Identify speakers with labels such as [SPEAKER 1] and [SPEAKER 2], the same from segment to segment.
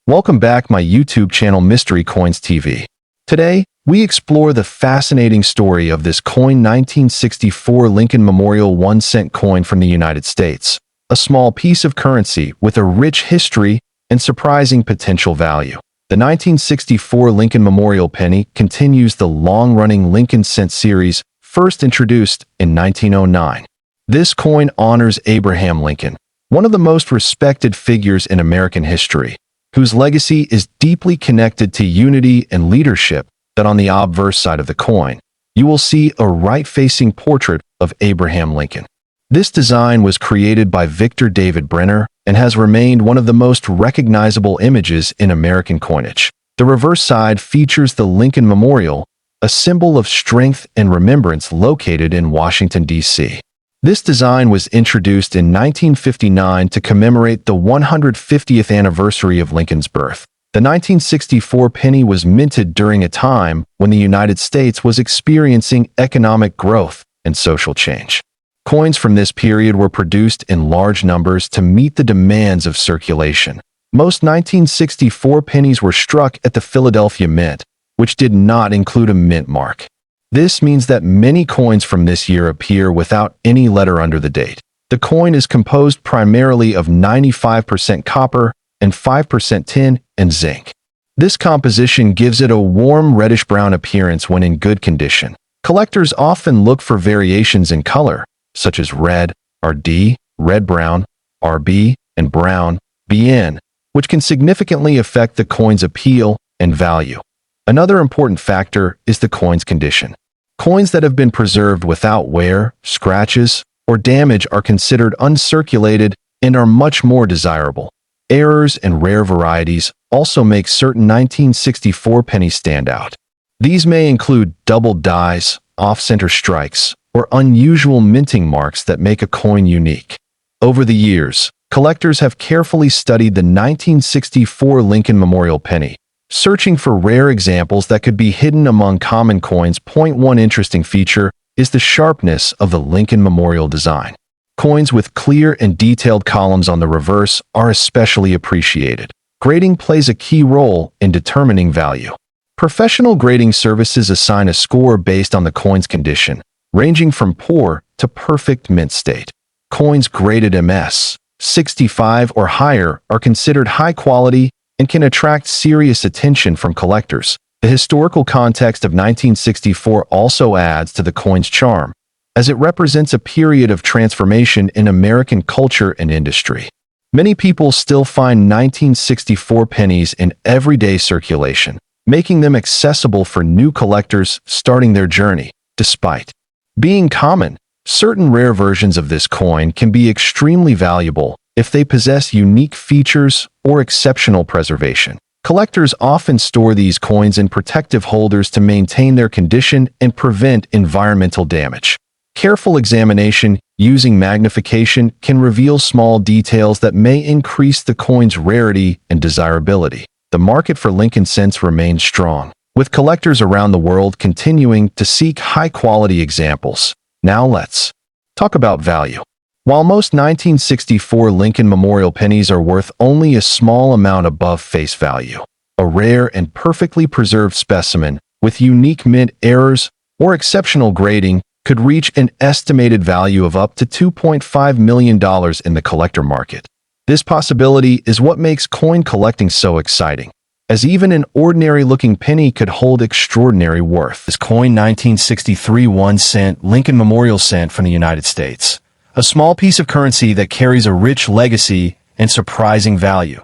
[SPEAKER 1] Welcome back my YouTube channel Mystery Coins TV. Today, we explore the fascinating story of this coin 1964 Lincoln Memorial 1-cent coin from the United States, a small piece of currency with a rich history and surprising potential value. The 1964 Lincoln Memorial penny continues the long-running Lincoln cent series first introduced in 1909. This coin honors Abraham Lincoln, one of the most respected figures in American history, whose legacy is deeply connected to unity and leadership. That on the obverse side of the coin, you will see a right-facing portrait of Abraham Lincoln. This design was created by Victor David Brenner and has remained one of the most recognizable images in American coinage. The reverse side features the Lincoln Memorial, a symbol of strength and remembrance located in Washington, D.C. This design was introduced in 1959 to commemorate the 150th anniversary of Lincoln's birth. The 1964 penny was minted during a time when the United States was experiencing economic growth and social change. Coins from this period were produced in large numbers to meet the demands of circulation. Most 1964 pennies were struck at the Philadelphia Mint, which did not include a mint mark. This means that many coins from this year appear without any letter under the date. The coin is composed primarily of 95% copper and 5% tin and zinc. This composition gives it a warm reddish-brown appearance when in good condition. Collectors often look for variations in color, such as red, RD, red-brown, RB, and brown, BN, which can significantly affect the coin's appeal and value. Another important factor is the coin's condition. Coins that have been preserved without wear, scratches, or damage are considered uncirculated and are much more desirable. Errors and rare varieties also make certain 1964 pennies stand out. These may include double dies, off-center strikes, or unusual minting marks that make a coin unique. Over the years, collectors have carefully studied the 1964 Lincoln Memorial penny, searching for rare examples that could be hidden among common coins. One interesting feature is the sharpness of the Lincoln Memorial design. Coins with clear and detailed columns on the reverse are especially appreciated. Grading plays a key role in determining value. Professional grading services assign a score based on the coin's condition, ranging from poor to perfect mint state. Coins graded MS 65 or higher are considered high quality and can attract serious attention from collectors. The historical context of 1964 also adds to the coin's charm, as it represents a period of transformation in American culture and industry. Many people still find 1964 pennies in everyday circulation, making them accessible for new collectors starting their journey. Despite being common, certain rare versions of this coin can be extremely valuable if they possess unique features or exceptional preservation. Collectors often store these coins in protective holders to maintain their condition and prevent environmental damage. Careful examination using magnification can reveal small details that may increase the coin's rarity and desirability. The market for Lincoln cents remains strong, with collectors around the world continuing to seek high-quality examples. Now let's talk about value. While most 1964 Lincoln Memorial pennies are worth only a small amount above face value, a rare and perfectly preserved specimen with unique mint errors or exceptional grading could reach an estimated value of up to $2.5 million in the collector market. This possibility is what makes coin collecting so exciting, as even an ordinary-looking penny could hold extraordinary worth. This coin 1963 1-cent Lincoln Memorial cent from the United States, a small piece of currency that carries a rich legacy and surprising value.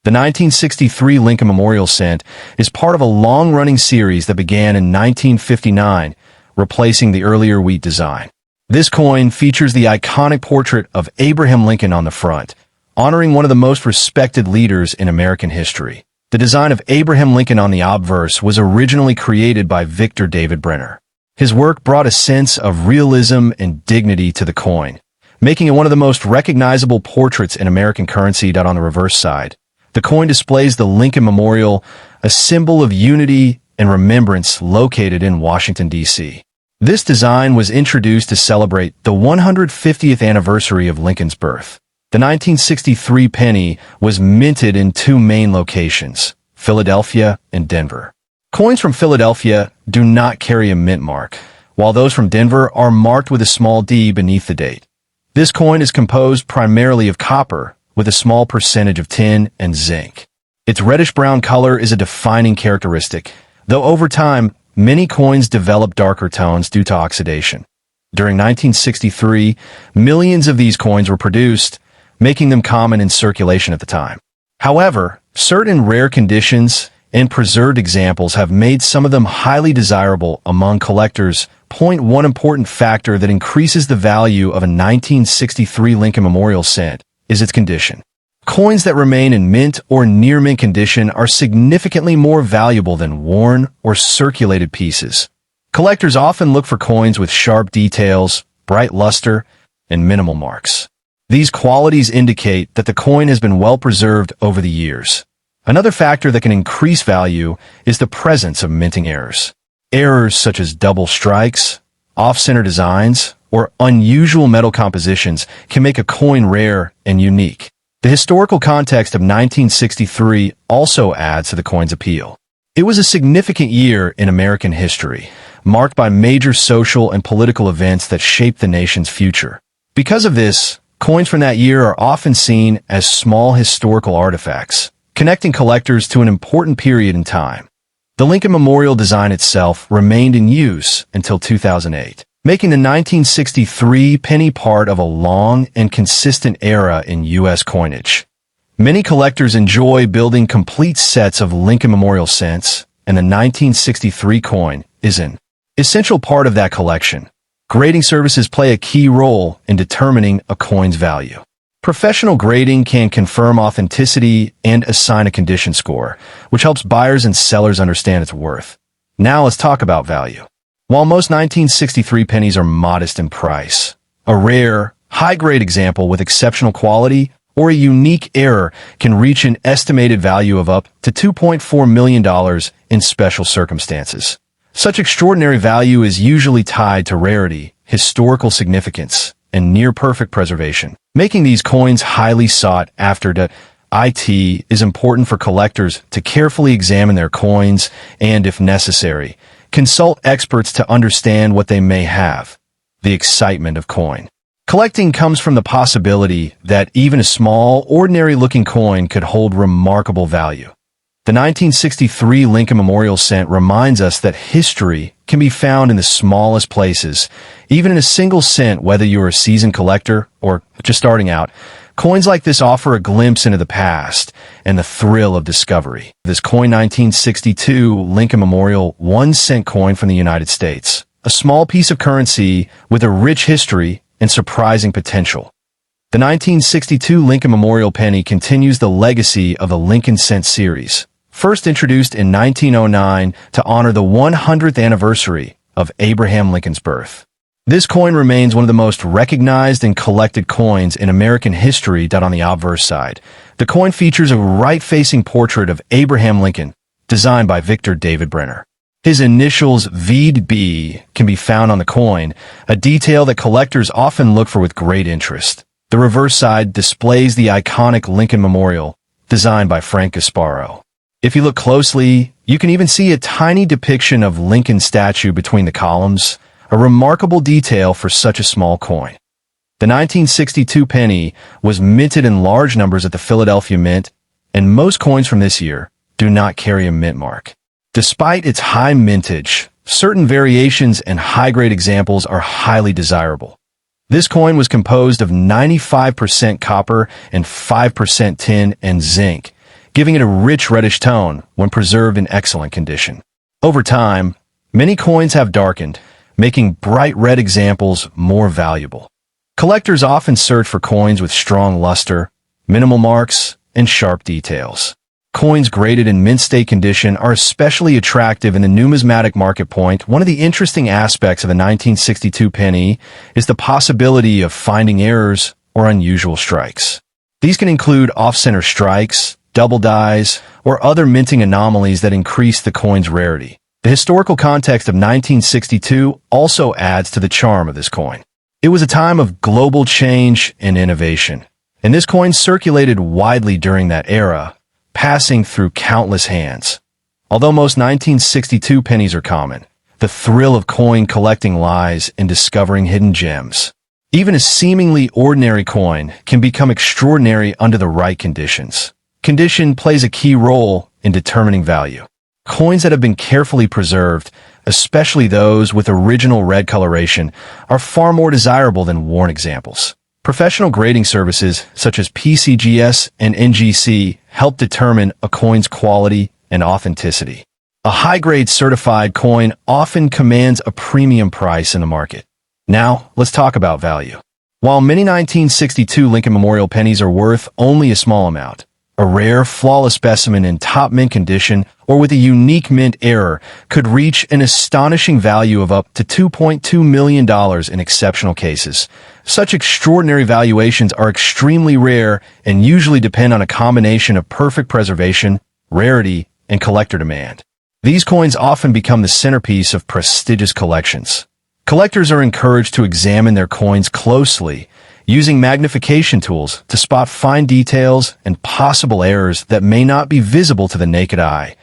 [SPEAKER 1] The 1963 Lincoln Memorial cent is part of a long-running series that began in 1959, replacing the earlier wheat design. This coin features the iconic portrait of Abraham Lincoln on the front, honoring one of the most respected leaders in American history. The design of Abraham Lincoln on the obverse was originally created by Victor David Brenner. His work brought a sense of realism and dignity to the coin, making it one of the most recognizable portraits in American currency. On the reverse side, the coin displays the Lincoln Memorial, a symbol of unity and remembrance located in Washington, D.C. This design was introduced to celebrate the 150th anniversary of Lincoln's birth. The 1963 penny was minted in two main locations, Philadelphia and Denver. Coins from Philadelphia do not carry a mint mark, while those from Denver are marked with a small D beneath the date. This coin is composed primarily of copper, with a small percentage of tin and zinc. Its reddish-brown color is a defining characteristic, though over time, many coins develop darker tones due to oxidation. During 1963, millions of these coins were produced, making them common in circulation at the time. However, certain rare conditions and preserved examples have made some of them highly desirable among collectors. One important factor that increases the value of a 1963 Lincoln Memorial cent is its condition. Coins that remain in mint or near mint condition are significantly more valuable than worn or circulated pieces. Collectors often look for coins with sharp details, bright luster, and minimal marks. These qualities indicate that the coin has been well preserved over the years. Another factor that can increase value is the presence of minting errors. Errors such as double strikes, off-center designs, or unusual metal compositions can make a coin rare and unique. The historical context of 1963 also adds to the coin's appeal. It was a significant year in American history, marked by major social and political events that shaped the nation's future. Because of this, coins from that year are often seen as small historical artifacts, connecting collectors to an important period in time. The Lincoln Memorial design itself remained in use until 2008, making the 1963 penny part of a long and consistent era in U.S. coinage. Many collectors enjoy building complete sets of Lincoln Memorial cents, and the 1963 coin is an essential part of that collection. Grading services play a key role in determining a coin's value. Professional grading can confirm authenticity and assign a condition score, which helps buyers and sellers understand its worth. Now let's talk about value. While most 1963 pennies are modest in price, a rare, high-grade example with exceptional quality or a unique error can reach an estimated value of up to $2.4 million in special circumstances. Such extraordinary value is usually tied to rarity, historical significance, and near-perfect preservation, making these coins highly sought after. It is important for collectors to carefully examine their coins and, if necessary, consult experts to understand what they may have. The excitement of coin collecting comes from the possibility that even a small, ordinary-looking coin could hold remarkable value. The 1963 Lincoln Memorial cent reminds us that history can be found in the smallest places, even in a single cent. Whether you're a seasoned collector or just starting out, coins like this offer a glimpse into the past and the thrill of discovery. This coin 1962 Lincoln Memorial 1-cent coin from the United States, a small piece of currency with a rich history and surprising potential. The 1962 Lincoln Memorial penny continues the legacy of the Lincoln cent series, first introduced in 1909 to honor the 100th anniversary of Abraham Lincoln's birth. This coin remains one of the most recognized and collected coins in American history. On the obverse side, the coin features a right-facing portrait of Abraham Lincoln, designed by Victor David Brenner. His initials VB can be found on the coin, a detail that collectors often look for with great interest. The reverse side displays the iconic Lincoln Memorial, designed by Frank Gasparo. If you look closely, you can even see a tiny depiction of Lincoln's statue between the columns, a remarkable detail for such a small coin. The 1962 penny was minted in large numbers at the Philadelphia Mint, and most coins from this year do not carry a mint mark. Despite its high mintage, certain variations and high-grade examples are highly desirable. This coin was composed of 95% copper and 5% tin and zinc, giving it a rich reddish tone when preserved in excellent condition. Over time, many coins have darkened, making bright red examples more valuable. Collectors often search for coins with strong luster, minimal marks, and sharp details. Coins graded in mint state condition are especially attractive in the numismatic market. One of the interesting aspects of the 1962 penny is the possibility of finding errors or unusual strikes. These can include off-center strikes, double dies, or other minting anomalies that increase the coin's rarity. The historical context of 1962 also adds to the charm of this coin. It was a time of global change and innovation. and this coin circulated widely during that era, passing through countless hands. Although most 1962 pennies are common, the thrill of coin collecting lies in discovering hidden gems. Even a seemingly ordinary coin can become extraordinary under the right conditions. Condition plays a key role in determining value. Coins that have been carefully preserved, especially those with original red coloration, are far more desirable than worn examples. Professional grading services such as PCGS and NGC help determine a coin's quality and authenticity. A high-grade certified coin often commands a premium price in the market. Now, let's talk about value. While many 1962 Lincoln Memorial pennies are worth only a small amount, a rare, flawless specimen in top mint condition or with a unique mint error could reach an astonishing value of up to $2.2 million in exceptional cases. Such extraordinary valuations are extremely rare and usually depend on a combination of perfect preservation, rarity, and collector demand. These coins often become the centerpiece of prestigious collections. Collectors are encouraged to examine their coins closely, using magnification tools to spot fine details and possible errors that may not be visible to the naked eye.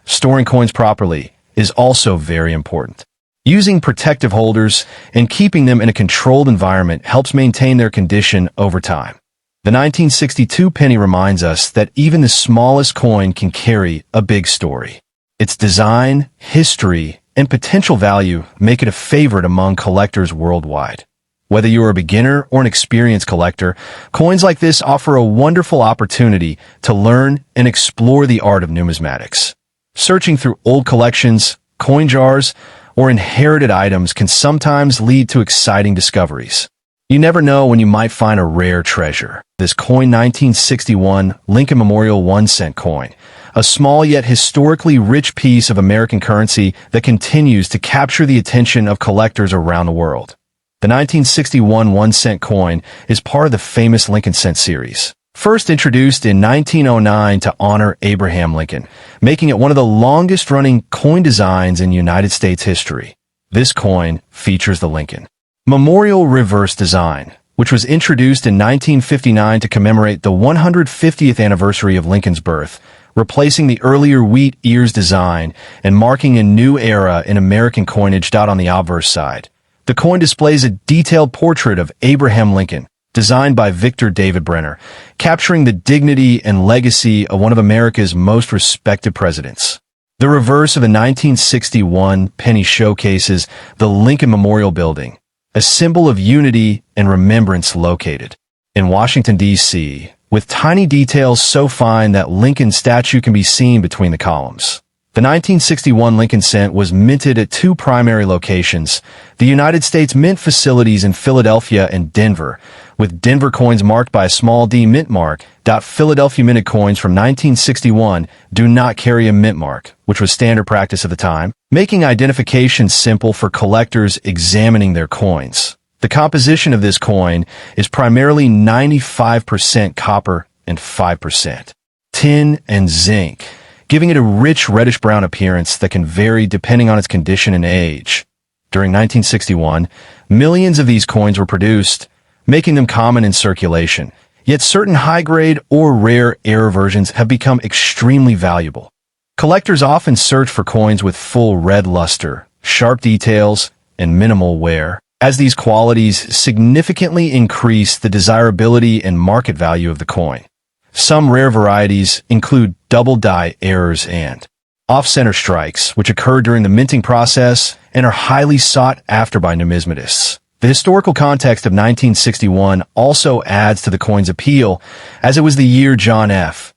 [SPEAKER 1] Storing coins properly is also very important. Using protective holders and keeping them in a controlled environment helps maintain their condition over time. The 1962 penny reminds us that even the smallest coin can carry a big story. Its design, history, and potential value make it a favorite among collectors worldwide. Whether you are a beginner or an experienced collector, coins like this offer a wonderful opportunity to learn and explore the art of numismatics. Searching through old collections, coin jars, or inherited items can sometimes lead to exciting discoveries. You never know when you might find a rare treasure. This coin 1961 Lincoln Memorial 1-cent coin, a small yet historically rich piece of American currency that continues to capture the attention of collectors around the world. The 1961 1-cent coin is part of the famous Lincoln cent series, first introduced in 1909 to honor Abraham Lincoln, making it one of the longest-running coin designs in United States history. This coin features the Lincoln Memorial reverse design, which was introduced in 1959 to commemorate the 150th anniversary of Lincoln's birth, replacing the earlier wheat ears design and marking a new era in American coinage. On the obverse side, the coin displays a detailed portrait of Abraham Lincoln, designed by Victor David Brenner, capturing the dignity and legacy of one of America's most respected presidents. The reverse of the 1961 penny showcases the Lincoln Memorial Building, a symbol of unity and remembrance located in Washington, D.C., with tiny details so fine that Lincoln's statue can be seen between the columns. The 1961 Lincoln cent was minted at two primary locations, the United States Mint facilities in Philadelphia and Denver, with Denver coins marked by a small D mint mark. Philadelphia minted coins from 1961 do not carry a mint mark, which was standard practice at the time, making identification simple for collectors examining their coins. The composition of this coin is primarily 95% copper and 5% tin and zinc, giving it a rich reddish-brown appearance that can vary depending on its condition and age. During 1961, millions of these coins were produced, making them common in circulation, yet certain high-grade or rare error versions have become extremely valuable. Collectors often search for coins with full red luster, sharp details, and minimal wear, as these qualities significantly increase the desirability and market value of the coin. Some rare varieties include double die errors and off-center strikes, which occur during the minting process and are highly sought after by numismatists. The historical context of 1961 also adds to the coin's appeal, as it was the year John F.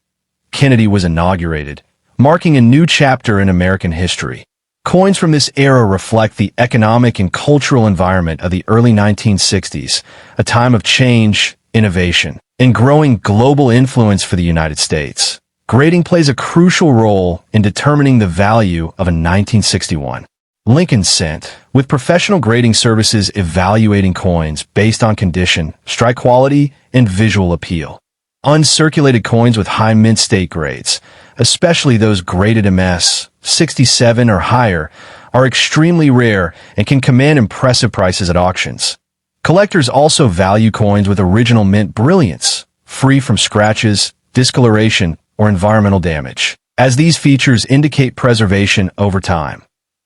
[SPEAKER 1] Kennedy was inaugurated, marking a new chapter in American history. Coins from this era reflect the economic and cultural environment of the early 1960s, a time of change, innovation, and growing global influence for the United States. Grading plays a crucial role in determining the value of a 1961 Lincoln cent, with professional grading services evaluating coins based on condition, strike quality, and visual appeal. Uncirculated coins with high mint state grades, especially those graded MS 67 or higher, are extremely rare and can command impressive prices at auctions. Collectors also value coins with original mint brilliance, free from scratches, discoloration, or environmental damage, as these features indicate preservation over time.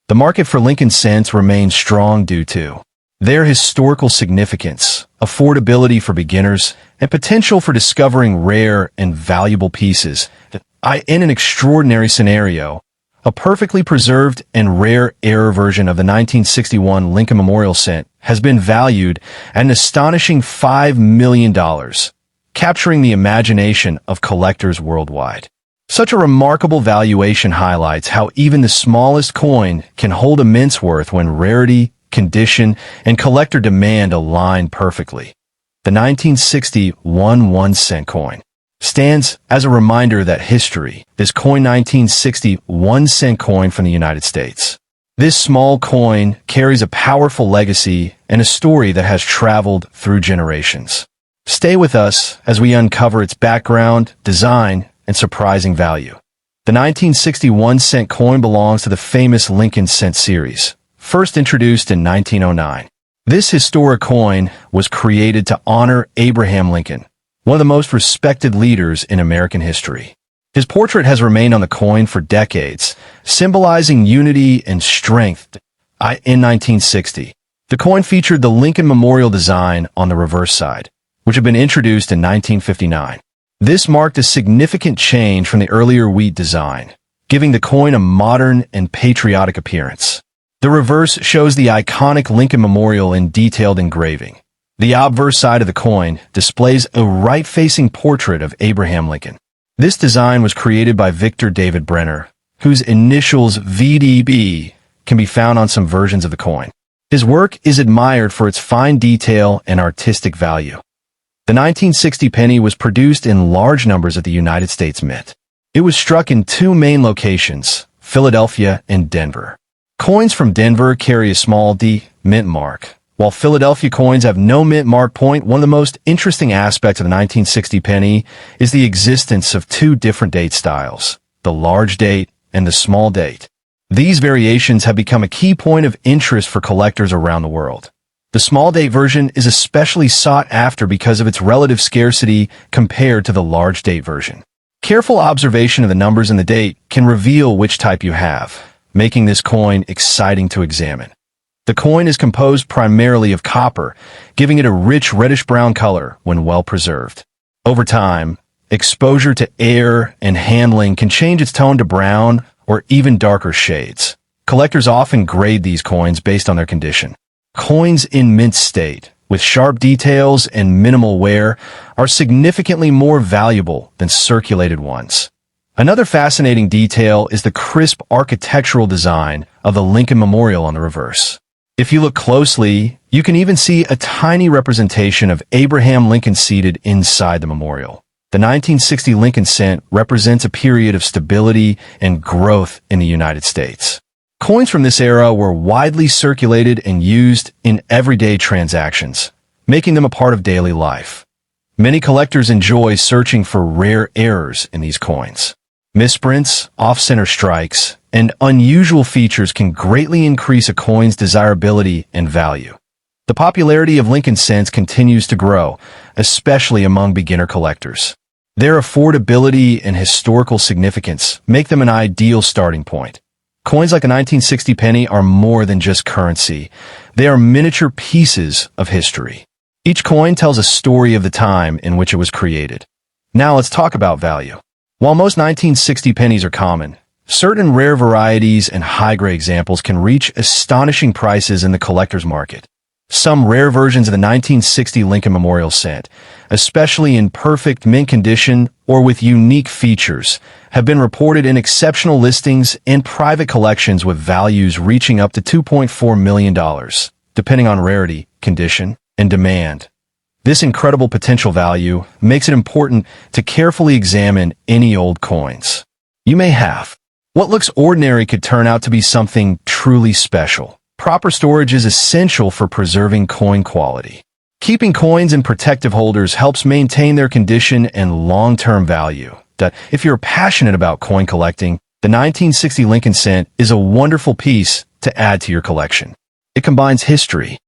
[SPEAKER 1] The market for Lincoln cents remains strong due to their historical significance, affordability for beginners, and potential for discovering rare and valuable pieces. In an extraordinary scenario, a perfectly preserved and rare error version of the 1961 Lincoln Memorial cent has been valued at an astonishing $5 million, capturing the imagination of collectors worldwide. Such a remarkable valuation highlights how even the smallest coin can hold immense worth when rarity, condition, and collector demand align perfectly. The 1961 1-cent coin stands as a reminder that history, this coin 1960 1-cent coin from the United States. This small coin carries a powerful legacy and a story that has traveled through generations. Stay with us as we uncover its background, design, and surprising value. The 1961 cent coin belongs to the famous Lincoln cent series, first introduced in 1909. This historic coin was created to honor Abraham Lincoln, one of the most respected leaders in American history. His portrait has remained on the coin for decades, symbolizing unity and strength. In 1960, the coin featured the Lincoln Memorial design on the reverse side, which had been introduced in 1959. This marked a significant change from the earlier wheat design, giving the coin a modern and patriotic appearance. The reverse shows the iconic Lincoln Memorial in detailed engraving. The obverse side of the coin displays a right-facing portrait of Abraham Lincoln. This design was created by Victor David Brenner, whose initials VDB can be found on some versions of the coin. His work is admired for its fine detail and artistic value. The 1960 penny was produced in large numbers at the United States Mint. It was struck in two main locations, Philadelphia and Denver. Coins from Denver carry a small D mint mark, while Philadelphia coins have no mint mark point. One of the most interesting aspects of the 1960 penny is the existence of two different date styles, the large date and the small date. These variations have become a key point of interest for collectors around the world. The small date version is especially sought after because of its relative scarcity compared to the large date version. Careful observation of the numbers in the date can reveal which type you have, making this coin exciting to examine. The coin is composed primarily of copper, giving it a rich reddish-brown color when well preserved. Over time, exposure to air and handling can change its tone to brown or even darker shades. Collectors often grade these coins based on their condition. Coins in mint state, with sharp details and minimal wear, are significantly more valuable than circulated ones. Another fascinating detail is the crisp architectural design of the Lincoln Memorial on the reverse. If you look closely, you can even see a tiny representation of Abraham Lincoln seated inside the memorial. The 1960 Lincoln cent represents a period of stability and growth in the United States. Coins from this era were widely circulated and used in everyday transactions, making them a part of daily life. Many collectors enjoy searching for rare errors in these coins. Misprints, off-center strikes, and unusual features can greatly increase a coin's desirability and value. The popularity of Lincoln cents continues to grow, especially among beginner collectors. Their affordability and historical significance make them an ideal starting point. Coins like a 1960 penny are more than just currency. They are miniature pieces of history. Each coin tells a story of the time in which it was created. Now let's talk about value. While most 1960 pennies are common, certain rare varieties and high-grade examples can reach astonishing prices in the collector's market. Some rare versions of the 1960 Lincoln Memorial cent, especially in perfect mint condition or with unique features, have been reported in exceptional listings and private collections with values reaching up to $2.4 million, depending on rarity, condition, and demand. This incredible potential value makes it important to carefully examine any old coins you may have. What looks ordinary could turn out to be something truly special. Proper storage is essential for preserving coin quality. Keeping coins in protective holders helps maintain their condition and long-term value. If you're passionate about coin collecting, the 1960 Lincoln cent is a wonderful piece to add to your collection. It combines history,